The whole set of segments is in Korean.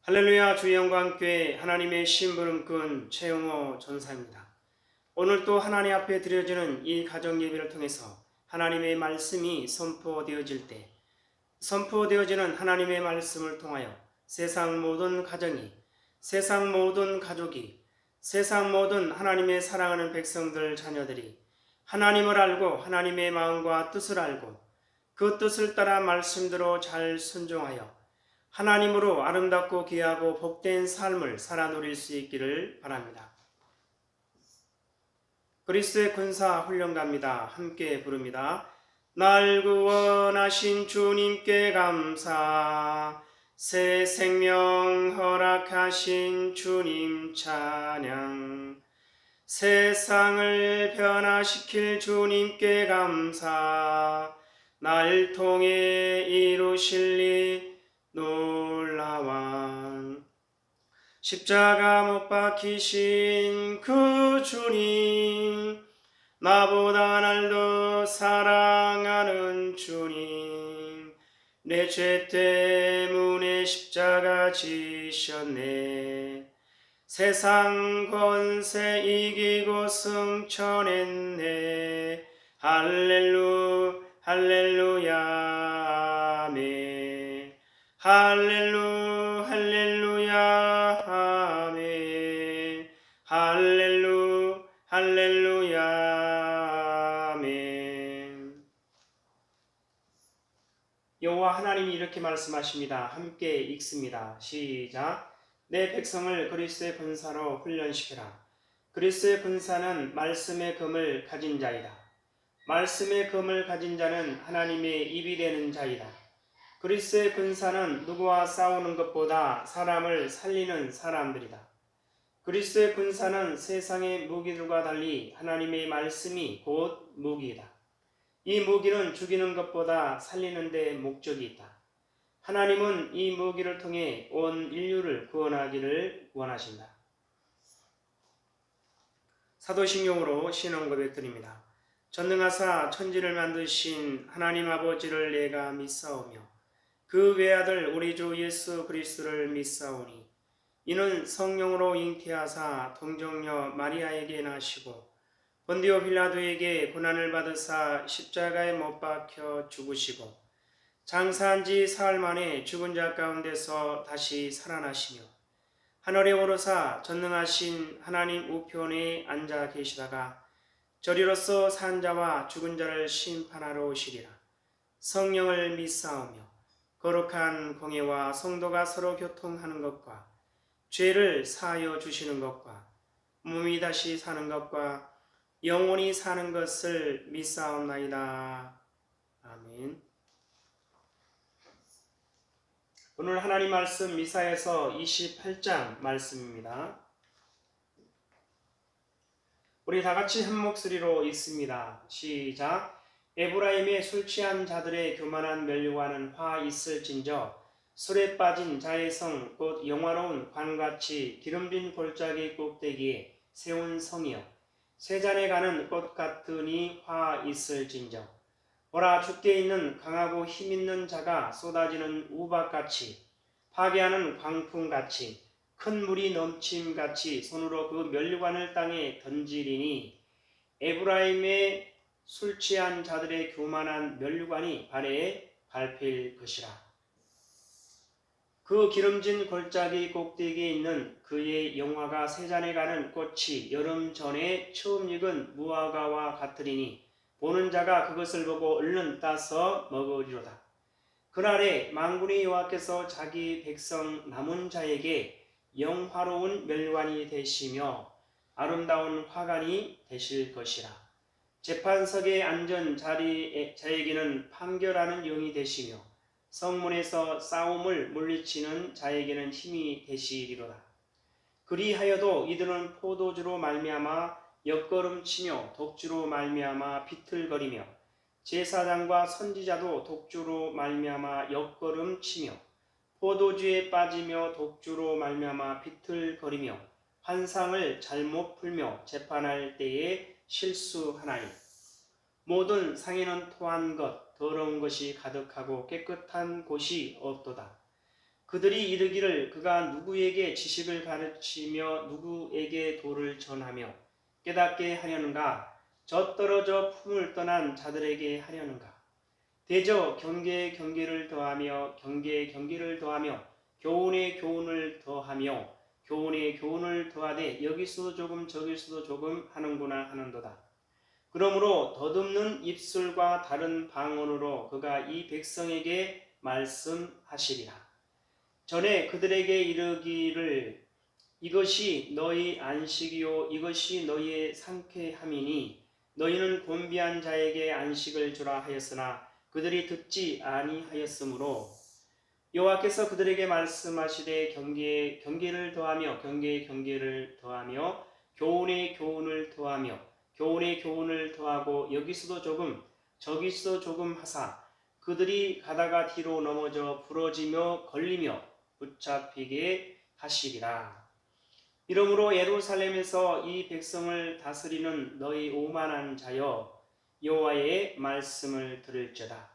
할렐루야. 주의 영광교회 하나님의 심부름꾼 최용호 전사입니다. 오늘 또 하나님 앞에 드려지는 이 가정 예배를 통해서 하나님의 말씀이 선포되어질 때 선포되어지는 하나님의 말씀을 통하여 세상 모든 가정이, 세상 모든 가족이, 세상 모든 하나님의 사랑하는 백성들 자녀들이 하나님을 알고 하나님의 마음과 뜻을 알고 그 뜻을 따라 말씀대로 잘 순종하여 하나님으로 아름답고 귀하고 복된 삶을 살아 누릴 수 있기를 바랍니다. 그리스도의 군사 훈련가입니다. 함께 부릅니다. 날 구원하신 주님께 감사, 새 생명 허락하신 주님 찬양, 세상을 변화시킬 주님께 감사, 날 통해 이루실 일 놀라운 십자가 못 박히신 그 주님, 나보다 날 더 사랑하는 주님, 내 죄 때문에 십자가 지셨네. 세상 권세 이기고 승천했네. 할렐루야 아멘. 할렐루야 아멘. 할렐루야 아멘. 여호와 하나님이 이렇게 말씀하십니다. 함께 읽습니다. 시작. 내 백성을 그리스도의 군사로 훈련시키라. 그리스도의 군사는 말씀의 금을 가진 자이다. 말씀의 금을 가진 자는 하나님의 입이 되는 자이다. 그리스도의 군사는 누구와 싸우는 것보다 사람을 살리는 사람들이다. 그리스도의 군사는 세상의 무기들과 달리 하나님의 말씀이 곧 무기이다. 이 무기는 죽이는 것보다 살리는 데 목적이 있다. 하나님은 이 무기를 통해 온 인류를 구원하기를 원하신다. 사도신경으로 신앙 고백드립니다. 전능하사 천지를 만드신 하나님 아버지를 내가 믿사오며 그 외아들 우리 주 예수 그리스도를 믿사오니 이는 성령으로 잉태하사 동정녀 마리아에게 나시고 본디오 빌라도에게 고난을 받으사 십자가에 못 박혀 죽으시고 장사한 지 사흘 만에 죽은 자 가운데서 다시 살아나시며 하늘에 오르사 전능하신 하나님 우편에 앉아 계시다가 저리로서 산 자와 죽은 자를 심판하러 오시리라. 성령을 믿사오며 거룩한 공예와 성도가 서로 교통하는 것과 죄를 사하여 주시는 것과 몸이 다시 사는 것과 영원히 사는 것을 믿사옵나이다. 아멘. 오늘 하나님 말씀 미사에서 28장 말씀입니다. 우리 다 같이 한 목소리로 읽습니다. 시작. 에브라임의 술 취한 자들의 교만한 면류관은 화 있을진저 술에 빠진 자의 성 곧 영화로운 관같이 기름진 골짜기 꼭대기에 세운 성이여 세잔에 가는 꽃 같으니 화 있을진저 보라 주께 있는 강하고 힘있는 자가 쏟아지는 우박같이 파괴하는 광풍같이 큰 물이 넘침같이 손으로 그 면류관을 땅에 던지리니 에브라임의 술 취한 자들의 교만한 면류관이 발에 밟힐 것이라. 그 기름진 골짜기 꼭대기에 있는 그의 영화가 세잔에 가는 꽃이 여름 전에 처음 익은 무화과와 같으리니 보는 자가 그것을 보고 얼른 따서 먹으리로다. 그날에 만군의 여호와께서 자기 백성 남은 자에게 영화로운 면류관이 되시며 아름다운 화관이 되실 것이라. 재판석에 앉은 자에게는 판결하는 영이 되시며 성문에서 싸움을 물리치는 자에게는 힘이 되시리로다. 그리하여도 이들은 포도주로 말미암아 옆걸음치며 독주로 말미암아 비틀거리며 제사장과 선지자도 독주로 말미암아 옆걸음치며 포도주에 빠지며 독주로 말미암아 비틀거리며 환상을 잘못 풀며 재판할 때에 실수하나니 모든 상에는 토한 것 더러운 것이 가득하고 깨끗한 곳이 없도다. 그들이 이르기를 그가 누구에게 지식을 가르치며 누구에게 도를 전하며 깨닫게 하려는가? 젖떨어져 품을 떠난 자들에게 하려는가? 대저 경계에 경계를 더하며 경계에 경계를 더하며 교훈에 교훈을 더하며 교훈에 교훈을 더하되 여기서도 조금 저기서도 조금 하는구나 하는도다. 그러므로 더듬는 입술과 다른 방언으로 그가 이 백성에게 말씀하시리라. 전에 그들에게 이르기를 이것이 너희 안식이요 이것이 너희의 상쾌함이니 너희는 곤비한 자에게 안식을 주라 하였으나 그들이 듣지 아니하였으므로 여호와께서 그들에게 말씀하시되 경계에 경계를 더하며 경계에 경계를 더하며 교훈에 교훈을 더하며 교훈에 교훈을 더하고 여기서도 조금 저기서도 조금 하사 그들이 가다가 뒤로 넘어져 부러지며 걸리며 붙잡히게 하시리라. 이러므로 예루살렘에서 이 백성을 다스리는 너희 오만한 자여 여호와의 말씀을 들을지어다.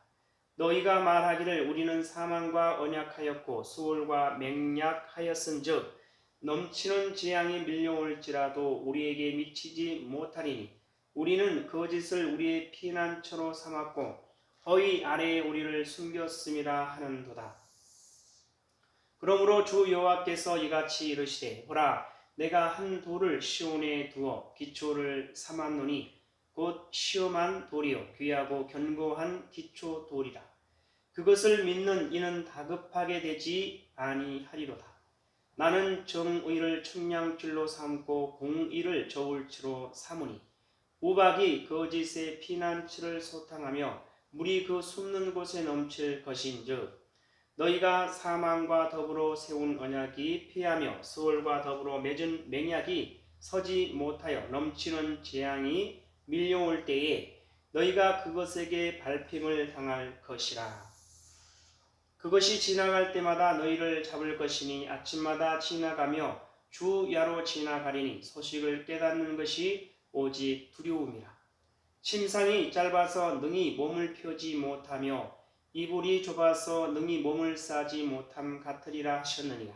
너희가 말하기를 우리는 사망과 언약하였고 수월과 맹약하였은즉 넘치는 재앙이 밀려올지라도 우리에게 미치지 못하리니 우리는 거짓을 우리의 피난처로 삼았고 허위 아래에 우리를 숨겼음이라 하는도다. 그러므로 주 여호와께서 이같이 이르시되 보라 내가 한 돌을 시온에 두어 기초를 삼았노니 곧 시험한 돌이요 귀하고 견고한 기초 돌이라. 그것을 믿는 이는 다급하게 되지 아니하리로다. 나는 정의를 청량줄로 삼고 공의를 저울추로 삼으니 우박이 거짓의 피난처를 소탕하며 물이 그 숨는 곳에 넘칠 것인즉 너희가 사망과 더불어 세운 언약이 피하며 수월과 더불어 맺은 맹약이 서지 못하여 넘치는 재앙이 밀려올 때에 너희가 그것에게 밟힘을 당할 것이라. 그것이 지나갈 때마다 너희를 잡을 것이니 아침마다 지나가며 주야로 지나가리니 소식을 깨닫는 것이 오직 두려움이라. 침상이 짧아서 능히 몸을 펴지 못하며 이불이 좁아서 능히 몸을 싸지 못함 같으리라 하셨느니라.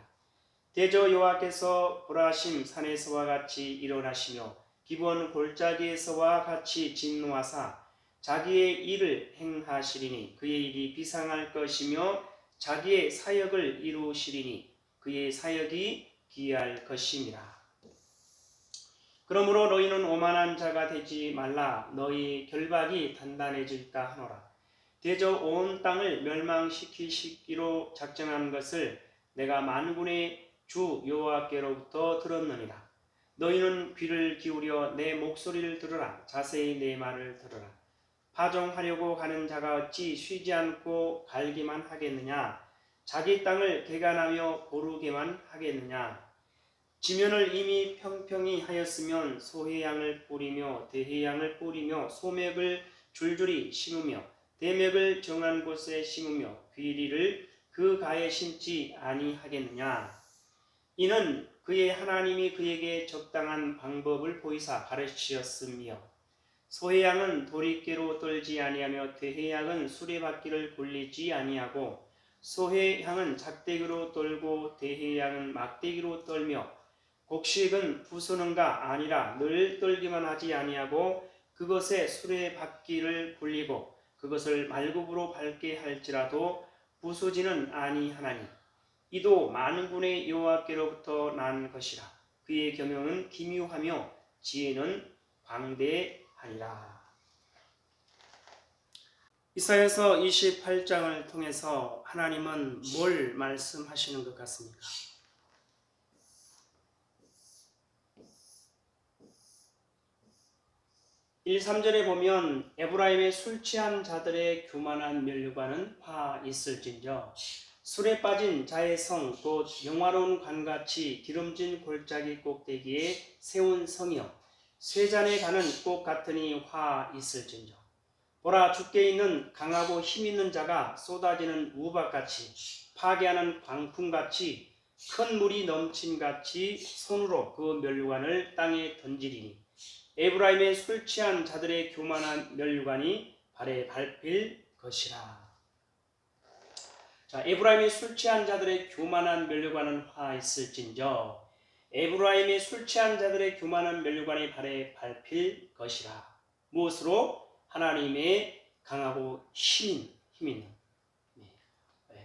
대저 여호와께서 보라심 산에서와 같이 일어나시며 기브온 골짜기에서와 같이 진노하사 자기의 일을 행하시리니 그의 일이 비상할 것이며 자기의 사역을 이루시리니 그의 사역이 기이할 것임이라. 그러므로 너희는 오만한 자가 되지 말라. 너희 결박이 단단해질까 하노라. 대저 온 땅을 멸망시키시기로 작정한 것을 내가 만군의 주 여호와께로부터 들었느니라. 너희는 귀를 기울여 내 목소리를 들으라. 자세히 내 말을 들으라. 파종하려고 가는 자가 어찌 쉬지 않고 갈기만 하겠느냐? 자기 땅을 개간하며 고르게만 하겠느냐? 지면을 이미 평평히 하였으면 소해양을 뿌리며 대해양을 뿌리며 소맥을 줄줄이 심으며 대맥을 정한 곳에 심으며 귀리를 그 가에 심지 아니하겠느냐? 이는 그의 하나님이 그에게 적당한 방법을 보이사 가르치셨으며 소해양은 도리깨로 떨지 아니하며 대해양은 수레바퀴를 굴리지 아니하고 소해양은 작대기로 떨고 대해양은 막대기로 떨며 곡식은 부수는가 아니라 늘 떨기만 하지 아니하고 그것에 수레바퀴를 굴리고 그것을 말굽으로 밟게 할지라도 부수지는 아니하나니 이도 만군의 여호와께로부터 난 것이라. 그의 경영은 기묘하며 지혜는 방대하니라. 이사야서 28장을 통해서 하나님은 뭘 말씀하시는 것 같습니까? 1, 3절에 보면 에브라임의 술 취한 자들의 교만한 면류관은 화 있을진저 술에 빠진 자의 성 곧 영화로운 관같이 기름진 골짜기 꼭대기에 세운 성이여 쇠잔에 가는 꽃 같으니 화 있을진저 보라 주께 있는 강하고 힘있는 자가 쏟아지는 우박같이 파괴하는 광풍같이 큰 물이 넘친같이 손으로 그 면류관을 땅에 던지리니 에브라임의 술 취한 자들의 교만한 면류관이 발에 밟힐 것이라. 자, 에브라임이 술 취한 자들의 교만한 면류관은 화 있을진저 에브라임이 술 취한 자들의 교만한 면류관이 발에 밟힐 것이라. 무엇으로? 하나님의 강하고 힘 있는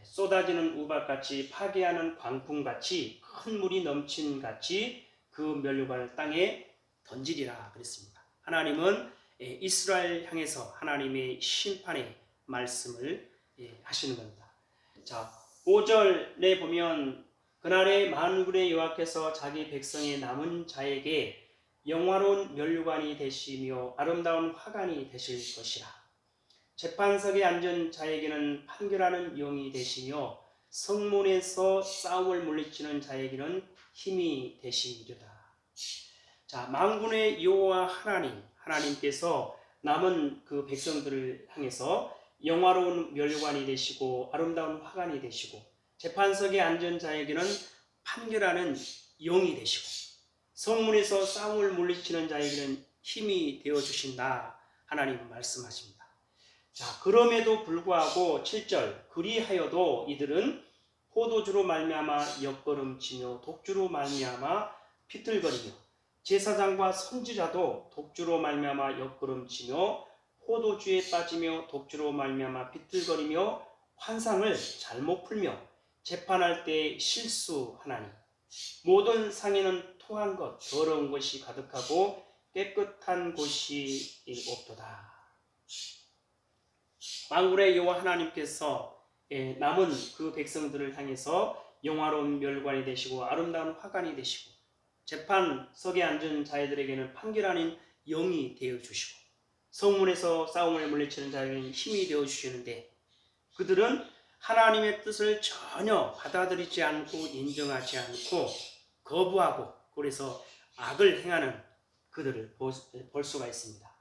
쏟아지는 우박같이 파괴하는 광풍같이 큰 물이 넘친 같이 그 면류관을 땅에 던지리라 그랬습니다. 하나님은 이스라엘 향해서 하나님의 심판의 말씀을 하시는 겁니다. 자, 5절에 보면 그날에 만군의 여호와께서 자기 백성의 남은 자에게 영화로운 면류관이 되시며 아름다운 화관이 되실 것이라. 재판석에 앉은 자에게는 판결하는 영이 되시며 성문에서 싸움을 물리치는 자에게는 힘이 되시리로다. 자, 만군의 여호와 하나님께서 남은 그 백성들을 향해서 영화로운 면류관이 되시고 아름다운 화관이 되시고 재판석에 앉은 자에게는 판결하는 영이 되시고 성문에서 싸움을 물리치는 자에게는 힘이 되어 주신다. 하나님 말씀하십니다. 자, 그럼에도 불구하고 7절 그리하여도 이들은 포도주로 말미암아 옆걸음치며 독주로 말미암아 비틀거리며 제사장과 선지자도 독주로 말미암아 옆걸음치며 포도주에 빠지며 독주로 말미암아 비틀거리며 환상을 잘못 풀며 재판할 때 실수하나니 모든 상에는 토한 것 더러운 것이 가득하고 깨끗한 곳이 없도다. 만군의 여호와 하나님께서 남은 그 백성들을 향해서 영화로운 면류관이 되시고 아름다운 화관이 되시고 재판석에 앉은 자들에게는 판결하는 영이 되어 주시고 성문에서 싸움을 물리치는 자에게는 힘이 되어 주시는데 그들은 하나님의 뜻을 전혀 받아들이지 않고 인정하지 않고 거부하고 그래서 악을 행하는 그들을 볼 수가 있습니다.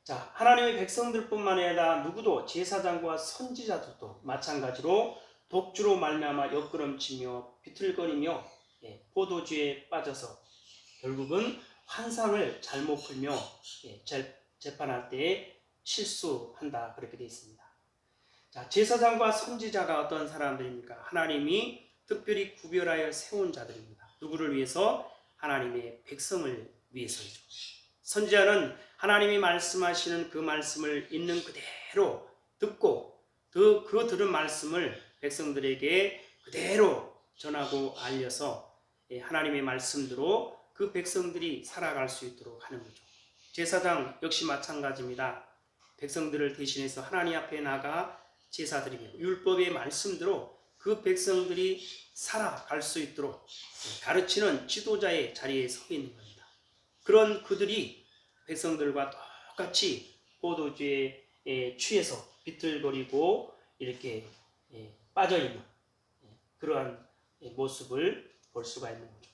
자, 하나님의 백성들뿐만 아니라 누구도 제사장과 선지자들도 마찬가지로 독주로 말미암아 옆구름치며 비틀거리며 포도주에 빠져서 결국은 환상을 잘못 풀며 재판할 때 실수한다 그렇게 되어 있습니다. 자, 제사장과 선지자가 어떤 사람들입니까? 하나님이 특별히 구별하여 세운 자들입니다. 누구를 위해서? 하나님의 백성을 위해서이죠. 선지자는 하나님이 말씀하시는 그 말씀을 있는 그대로 듣고 그 들은 말씀을 백성들에게 그대로 전하고 알려서 하나님의 말씀대로 그 백성들이 살아갈 수 있도록 하는 거죠. 제사장 역시 마찬가지입니다. 백성들을 대신해서 하나님 앞에 나가 제사드리며 율법의 말씀대로 그 백성들이 살아갈 수 있도록 가르치는 지도자의 자리에 서 있는 겁니다. 그런 그들이 백성들과 똑같이 포도주에 취해서 비틀거리고 이렇게 빠져있는 그러한 모습을 볼 수가 있는 거죠.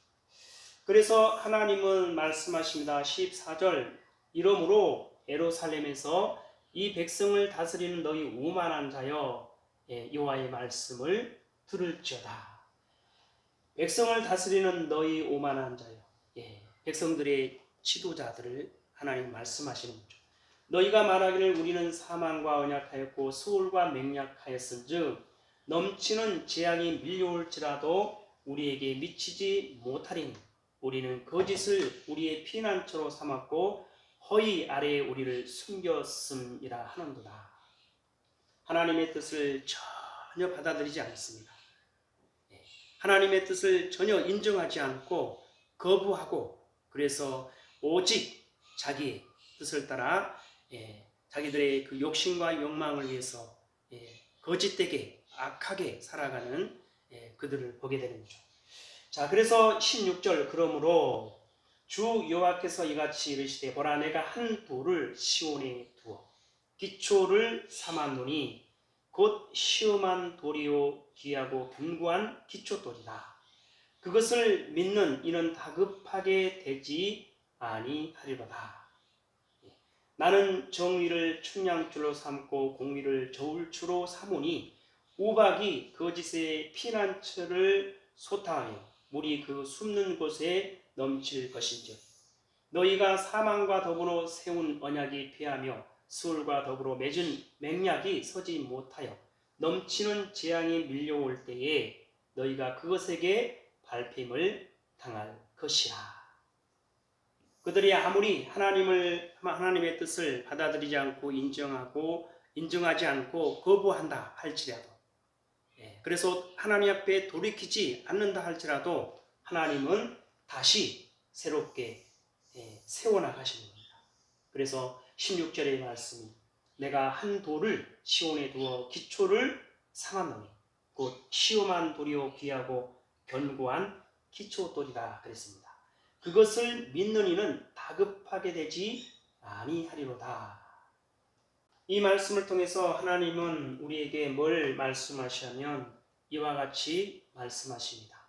그래서 하나님은 말씀하십니다. 14절 이러므로 예루살렘에서 이 백성을 다스리는 너희 오만한 자여 여호와의 말씀을 들을지어다. 백성을 다스리는 너희 오만한 자여 백성들의 지도자들을 하나님 말씀하시는 거죠. 너희가 말하기를 우리는 사망과 언약하였고 수울과 맹약하였은즉 넘치는 재앙이 밀려올지라도 우리에게 미치지 못하리니 우리는 거짓을 우리의 피난처로 삼았고 허위 아래에 우리를 숨겼음이라 하는도다. 하나님의 뜻을 전혀 받아들이지 않습니다. 하나님의 뜻을 전혀 인정하지 않고 거부하고 그래서 오직 자기의 뜻을 따라 자기들의 그 욕심과 욕망을 위해서 거짓되게 악하게 살아가는 그들을 보게 되는 거죠. 자, 그래서 16절 그러므로 주 여호와께서 이같이 이르시되 보라 내가 한 돌을 시온에 두어 기초를 삼았노니 곧 시험한 돌이요 귀하고 견고한 기초돌이다. 그것을 믿는 이는 다급하게 되지 아니하리로다. 나는 정의를 측량줄로 삼고 공의를 저울추로 삼으니 우박이 거짓의 피난처를 소탕하여 물이 그 숨는 곳에 넘칠 것인즉 너희가 사망과 더불어 세운 언약이 패하며 수울과 더불어 맺은 맹약이 서지 못하여 넘치는 재앙이 밀려올 때에 너희가 그것에게 밟힘을 당할 것이라. 그들이 아무리 하나님의 뜻을 받아들이지 않고 인정하지 않고 거부한다 할지라도, 그래서 하나님 앞에 돌이키지 않는다 할지라도 하나님은 다시 새롭게 세워나가시는 겁니다. 그래서 16절의 말씀이 내가 한 돌을 시온에 두어 기초를 삼았노니 곧 시험한 돌이요 귀하고 견고한 기초돌이라 그랬습니다. 그것을 믿는 이는 다급하게 되지 아니하리로다. 이 말씀을 통해서 하나님은 우리에게 뭘 말씀하시냐면 이와 같이 말씀하십니다.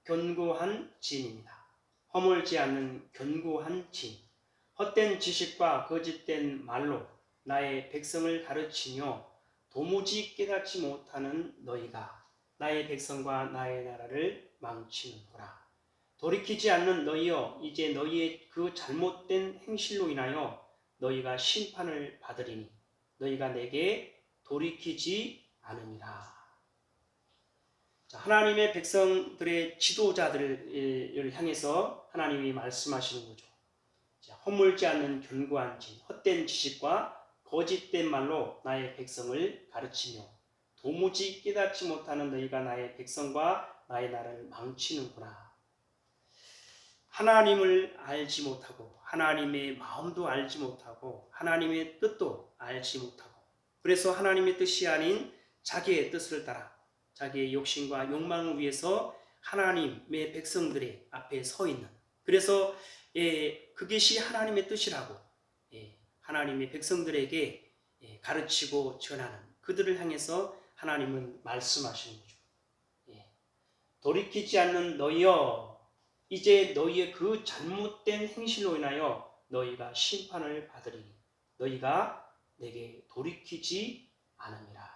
견고한 진입니다. 허물지 않는 견고한 진. 헛된 지식과 거짓된 말로 나의 백성을 가르치며 도무지 깨닫지 못하는 너희가 나의 백성과 나의 나라를 망치는구나. 돌이키지 않는 너희여, 이제 너희의 그 잘못된 행실로 인하여 너희가 심판을 받으리니 너희가 내게 돌이키지 않음이라. 하나님의 백성들의 지도자들을 향해서 하나님이 말씀하시는 거죠. 허물지 않는 견고한 진, 헛된 지식과 거짓된 말로 나의 백성을 가르치며 도무지 깨닫지 못하는 너희가 나의 백성과 나의 나라를 망치는구나. 하나님을 알지 못하고 하나님의 마음도 알지 못하고 하나님의 뜻도 알지 못하고, 그래서 하나님의 뜻이 아닌 자기의 뜻을 따라 자기의 욕심과 욕망을 위해서 하나님의 백성들의 앞에 서 있는, 그래서 그것이 하나님의 뜻이라고 하나님의 백성들에게 가르치고 전하는 그들을 향해서 하나님은 말씀하시는 거죠. 돌이키지 않는 너희여, 이제 너희의 그 잘못된 행실로 인하여 너희가 심판을 받으리니 너희가 내게 돌이키지 않음이라.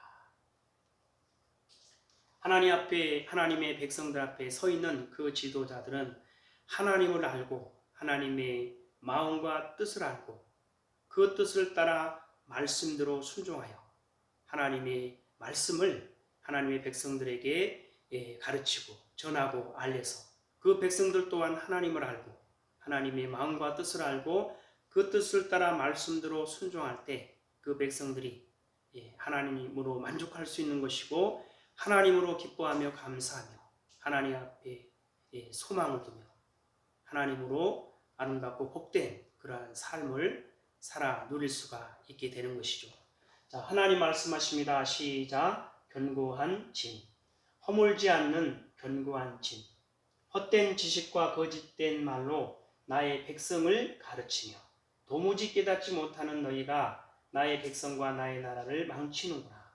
하나님 앞에, 하나님의 백성들 앞에 서 있는 그 지도자들은 하나님을 알고 하나님의 마음과 뜻을 알고 그 뜻을 따라 말씀대로 순종하여 하나님의 말씀을 하나님의 백성들에게 가르치고 전하고 알려서 그 백성들 또한 하나님을 알고 하나님의 마음과 뜻을 알고 그 뜻을 따라 말씀대로 순종할 때 그 백성들이 하나님으로 만족할 수 있는 것이고 하나님으로 기뻐하며 감사하며 하나님 앞에 소망을 두며 하나님으로 아름답고 복된 그러한 삶을 살아 누릴 수가 있게 되는 것이죠. 자, 하나님 말씀하십니다. 시작. 견고한 진, 허물지 않는 견고한 진, 헛된 지식과 거짓된 말로 나의 백성을 가르치며 도무지 깨닫지 못하는 너희가 나의 백성과 나의 나라를 망치는구나.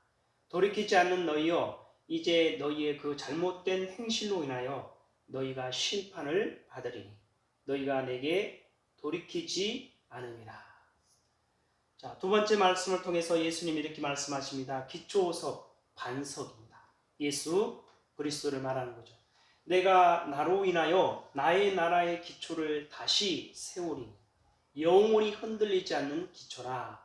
돌이키지 않는 너희여, 이제 너희의 그 잘못된 행실로 인하여 너희가 심판을 받으리니 너희가 내게 돌이키지 않음이라. 자, 두 번째 말씀을 통해서 예수님이 이렇게 말씀하십니다. 기초석, 반석입니다. 예수 그리스도를 말하는 거죠. 내가 나로 인하여 나의 나라의 기초를 다시 세우리니 영원히 흔들리지 않는 기초라.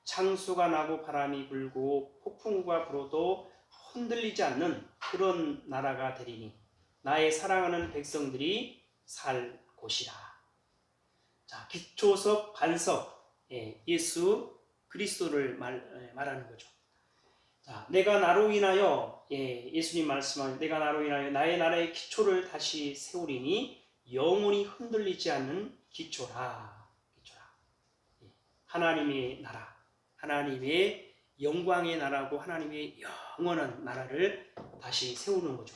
창수가 나고 바람이 불고 폭풍과 불어도 흔들리지 않는 그런 나라가 되리니 나의 사랑하는 백성들이 살 곳이라. 자, 기초석, 반석, 예수 그리스도를 말하는 거죠. 자, 내가 나로 인하여, 예수님 말씀하신 내가 나로 인하여 나의 나라의 기초를 다시 세우리니 영원히 흔들리지 않는 기초라. 하나님의 나라, 하나님의 영광의 나라고 하나님의 영원한 나라를 다시 세우는 거죠.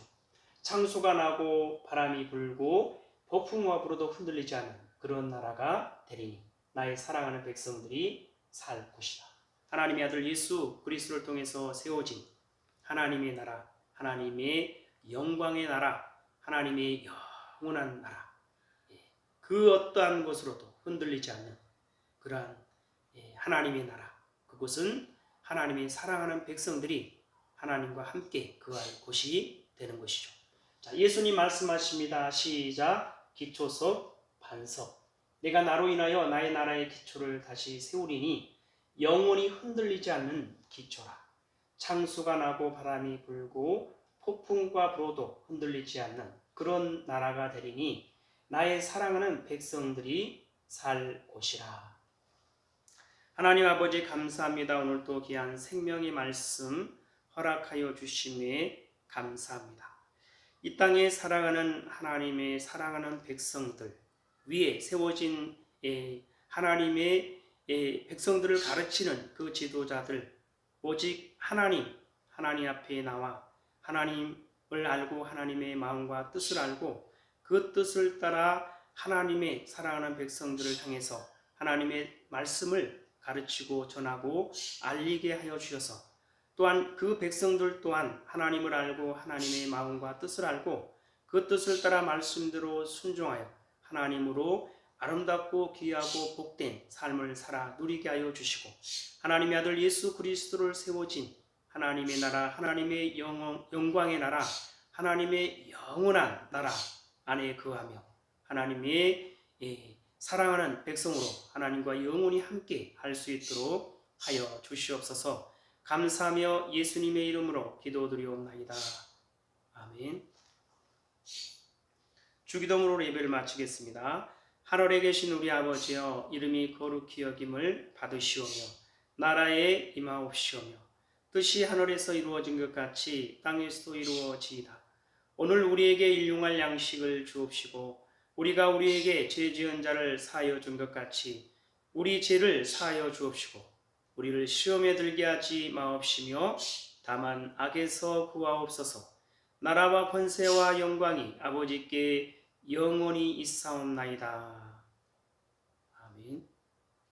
창수가 나고 바람이 불고 폭풍과 불어도 흔들리지 않는 그런 나라가 되리니 나의 사랑하는 백성들이 살 곳이다. 하나님의 아들 예수 그리스도를 통해서 세워진 하나님의 나라, 하나님의 영광의 나라, 하나님의 영원한 나라, 그 어떠한 것으로도 흔들리지 않는 그러한 하나님의 나라, 그곳은 하나님의 사랑하는 백성들이 하나님과 함께 거할 곳이 되는 것이죠. 자, 예수님 말씀하십니다. 시작. 기초석, 반석. 내가 나로 인하여 나의 나라의 기초를 다시 세우리니 영원히 흔들리지 않는 기초라. 창수가 나고 바람이 불고 폭풍과 불어도 흔들리지 않는 그런 나라가 되리니 나의 사랑하는 백성들이 살 곳이라. 하나님 아버지 감사합니다. 오늘도 귀한 생명의 말씀 허락하여 주심에 감사합니다. 이 땅에 살아가는 하나님의 사랑하는 백성들 위에 세워진 하나님의 백성들을 가르치는 그 지도자들, 오직 하나님 앞에 나와 하나님을 알고 하나님의 마음과 뜻을 알고 그 뜻을 따라 하나님의 사랑하는 백성들을 향해서 하나님의 말씀을 가르치고 전하고 알리게 하여 주셔서 또한 그 백성들 또한 하나님을 알고 하나님의 마음과 뜻을 알고 그 뜻을 따라 말씀대로 순종하여 하나님으로 아름답고 귀하고 복된 삶을 살아 누리게 하여 주시고 하나님의 아들 예수 그리스도를 세워진 하나님의 나라, 하나님의 영광의 나라, 하나님의 영원한 나라 안에 거하며 하나님의 사랑하는 백성으로 하나님과 영원히 함께 할 수 있도록 하여 주시옵소서. 감사하며 예수님의 이름으로 기도드리옵나이다. 아멘. 주기도문으로 예배를 마치겠습니다. 하늘에 계신 우리 아버지여, 이름이 거룩히 여김을 받으시오며 나라에 임하옵시오며 뜻이 하늘에서 이루어진 것 같이 땅에서도 이루어지이다. 오늘 우리에게 일용할 양식을 주옵시고 우리가 우리에게 죄 지은 자를 사하여 준 것 같이 우리 죄를 사하여 주옵시고 우리를 시험에 들게 하지 마옵시며 다만 악에서 구하옵소서. 나라와 권세와 영광이 아버지께 영원히 있사옵나이다.